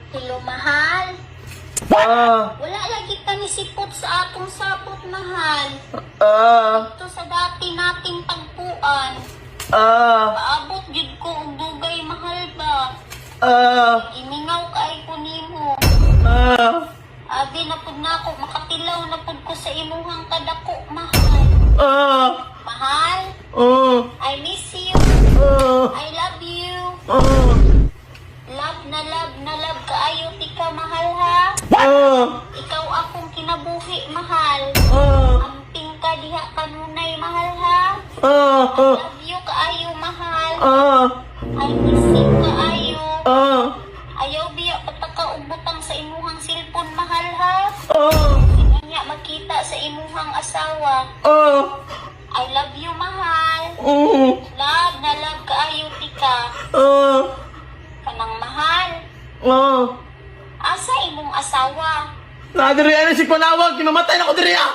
Hello, mahal. Wala lagi ka ni sipot sa atong sapot, mahal. Ito sa dati nating tagpuan. Paabot gid ko og dugay, mahal ba? Gimingaw kay ko nimo. Abi na pud nako, makatilaw na pud ko sa imuhang kadako, mahal. Mahal, I miss you. I love you. Love na love kaayo tika, mahal ha. Ikaw akong kinabuhi, mahal. Amping ka diha kanunay, mahal ha. Love you kaayo, mahal. I miss you kaayo. Ayaw biya pataka og butang sa imuhang cellphone, mahal ha. Sinya makita sa imuhang asawa. I love you, mahal. Love na love kaayo tika. Kanang mahal. Asa imong asawa? Nadiri ano si Panawag, kimamatay na ko diri ah!